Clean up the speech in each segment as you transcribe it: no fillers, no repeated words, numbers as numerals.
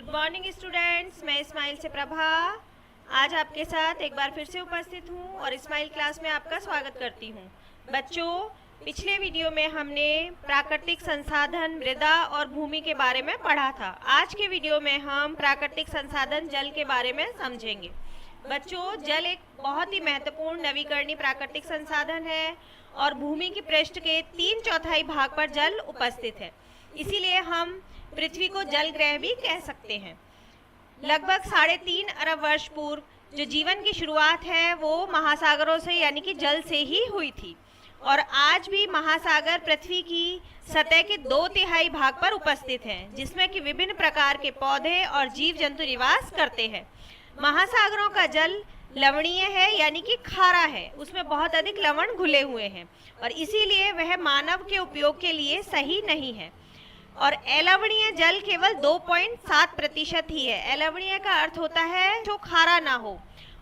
Good morning students, मैं इस्माइल से प्रभा आज आपके साथ एक बार फिर से उपस्थित हूँ और इस्माइल क्लास में आपका स्वागत करती हूँ। बच्चों, पिछले वीडियो में हमने प्राकृतिक संसाधन मृदा और भूमि के बारे में पढ़ा था। आज के वीडियो में हम प्राकृतिक संसाधन जल के बारे में समझेंगे। बच्चों, जल एक बहुत ही महत्वपूर्ण नवीकरणीय प्राकृतिक संसाधन है और भूमि की पृष्ठ के 3/4 भाग पर जल उपस्थित है। इसीलिए हम पृथ्वी को जल ग्रह भी कह सकते हैं। लगभग 3.5 अरब वर्ष पूर्व जो जीवन की शुरुआत है वो महासागरों से यानी कि जल से ही हुई थी और आज भी महासागर पृथ्वी की सतह के 2/3 भाग पर उपस्थित हैं, जिसमें कि विभिन्न प्रकार के पौधे और जीव जंतु निवास करते हैं। महासागरों का जल लवणीय है यानी कि खारा है, उसमें बहुत अधिक लवण घुले हुए हैं और इसीलिए वह मानव के उपयोग के लिए सही नहीं है। और अलवणीय जल केवल 2.7% ही है। अलवणीय का अर्थ होता है जो खारा ना हो,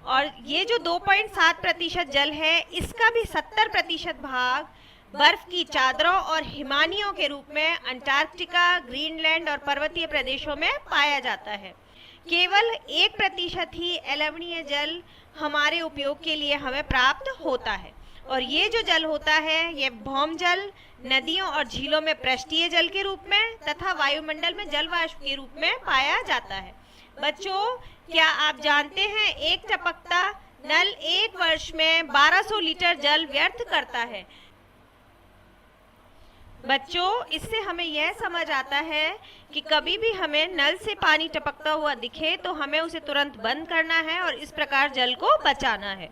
और ये जो 2.7% जल है इसका भी 70% भाग बर्फ की चादरों और हिमानियों के रूप में अंटार्कटिका, ग्रीनलैंड और पर्वतीय प्रदेशों में पाया जाता है। केवल 1% ही अलवणीय जल हमारे उपयोग के लिए हमें प्राप्त होता है और ये जो जल होता है ये भौम जल, नदियों और झीलों में पृष्ठीय जल के रूप में तथा वायुमंडल में जल वाष्प के रूप में पाया जाता है। बच्चों, क्या आप जानते हैं एक टपकता नल एक वर्ष में 1200 लीटर जल व्यर्थ करता है। बच्चों, इससे हमें यह समझ आता है कि कभी भी हमें नल से पानी टपकता हुआ दिखे तो हमें उसे तुरंत बंद करना है और इस प्रकार जल को बचाना है।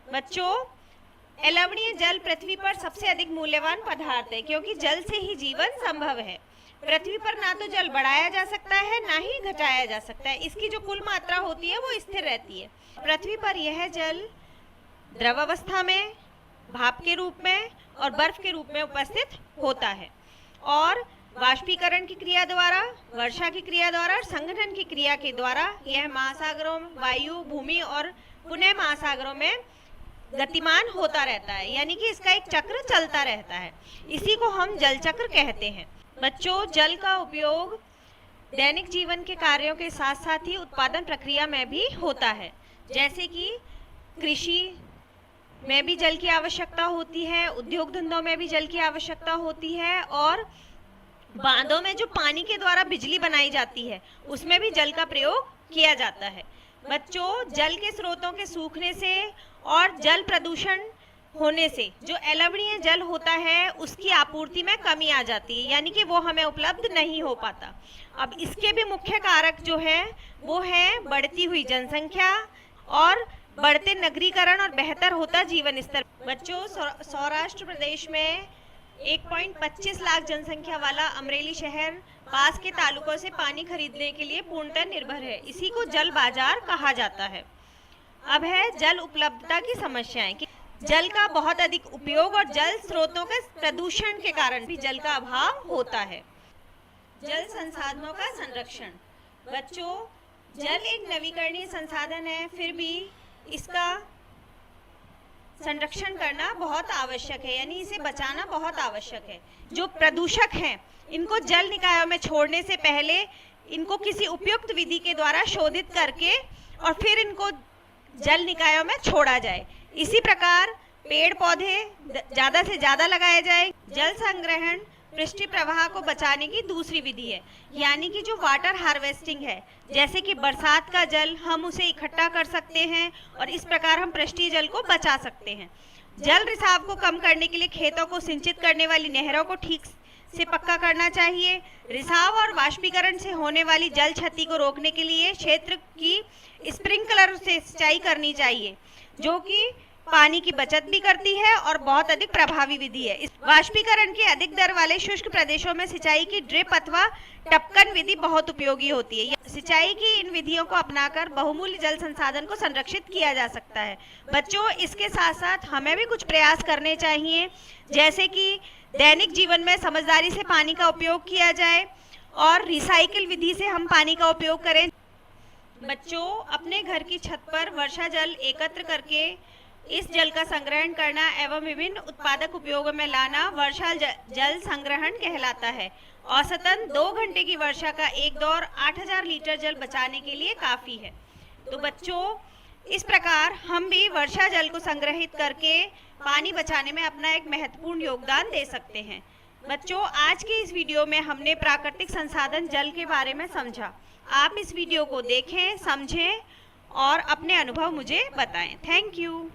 बच्चों, अलवणीय जल पृथ्वी पर सबसे अधिक मूल्यवान पदार्थ है क्योंकि जल से ही जीवन संभव है। पृथ्वी पर ना तो जल बढ़ाया जा सकता है ना ही घटाया जा सकता है। इसकी जो कुल मात्रा होती है वो स्थिर रहती है। पृथ्वी पर यह जल द्रव अवस्था में, भाप के रूप में और बर्फ के रूप में उपस्थित होता है और वाष्पीकरण की क्रिया द्वारा, वर्षा की क्रिया द्वारा और संघनन की क्रिया के द्वारा यह महासागरों, वायु, भूमि और पुनः महासागरों में गतिमान होता रहता है, यानी कि इसका एक चक्र चलता रहता है। इसी को हम जल चक्र कहते हैं। बच्चों, जल का उपयोग दैनिक जीवन के कार्यों के साथ साथ ही उत्पादन प्रक्रिया में भी होता है, जैसे कि कृषि में भी जल की आवश्यकता होती है, उद्योग धंधों में भी जल की आवश्यकता होती है और बांधों में जो पानी के द्वारा बिजली बनाई जाती है उसमें भी जल का प्रयोग किया जाता है। बच्चों, जल के स्रोतों के सूखने से और जल प्रदूषण होने से जो अलवणीय जल होता है उसकी आपूर्ति में कमी आ जाती है, यानी कि वो हमें उपलब्ध नहीं हो पाता। अब इसके भी मुख्य कारक जो है वो है बढ़ती हुई जनसंख्या और बढ़ते नगरीकरण और बेहतर होता जीवन स्तर। बच्चों, सौराष्ट्र प्रदेश में 1.25 लाख जनसंख्या वाला अमरेली शहर पास के तालुकों से पानी खरीदने के लिए पूर्णतः निर्भर है। इसी को जल बाजार कहा जाता है। अब है जल उपलब्धता की समस्याएं कि जल का बहुत अधिक उपयोग और जल स्रोतों के प्रदूषण के कारण भी जल का अभाव होता है। जल संसाधनों का संरक्षण। बच्चों, जल एक नवीकरणीय संसाधन है, फिर भी इसका संरक्षण करना बहुत आवश्यक है, यानी इसे बचाना बहुत आवश्यक है। जो प्रदूषक हैं इनको जल निकायों में छोड़ने से पहले इनको किसी उपयुक्त विधि के द्वारा शोधित करके और फिर इनको जल निकायों में छोड़ा जाए। इसी प्रकार पेड़ पौधे ज़्यादा से ज़्यादा लगाए जाए। जल संग्रहण पृष्ठीय प्रवाह को बचाने की दूसरी विधि है, यानी कि जो वाटर हार्वेस्टिंग है, जैसे कि बरसात का जल हम उसे इकट्ठा कर सकते हैं और इस प्रकार हम पृष्ठीय जल को बचा सकते हैं। जल रिसाव को कम करने के लिए खेतों को सिंचित करने वाली नहरों को ठीक से पक्का करना चाहिए। रिसाव और वाष्पीकरण से होने वाली जल क्षति को रोकने के लिए क्षेत्र की स्प्रिंकलर से सिंचाई करनी चाहिए, जो कि पानी की बचत भी करती है और बहुत अधिक प्रभावी विधि है। इस वाष्पीकरण की अधिक दर वाले शुष्क प्रदेशों में सिंचाई की ड्रिप अथवा टपकन विधि बहुत उपयोगी होती है। सिंचाई की इन विधियों को अपनाकर बहुमूल्य जल संसाधन को संरक्षित किया जा सकता है। बच्चों, इसके साथ साथ हमें भी कुछ प्रयास करने चाहिए, जैसे कि दैनिक जीवन में समझदारी से पानी का उपयोग किया जाए और रिसाइकिल विधि से हम पानी का उपयोग करें। बच्चों, अपने घर की छत पर वर्षा जल एकत्र करके इस जल का संग्रहण करना एवं विभिन्न उत्पादक उपयोगों में लाना वर्षा जल संग्रहण कहलाता है औसतन 2 घंटे की वर्षा का एक दौर 8000 लीटर जल बचाने के लिए काफ़ी है। तो बच्चों, इस प्रकार हम भी वर्षा जल को संग्रहित करके पानी बचाने में अपना एक महत्वपूर्ण योगदान दे सकते हैं। बच्चों, आज के इस वीडियो में हमने प्राकृतिक संसाधन जल के बारे में समझा। आप इस वीडियो को देखें, समझें और अपने अनुभव मुझे बताएं। Thank you.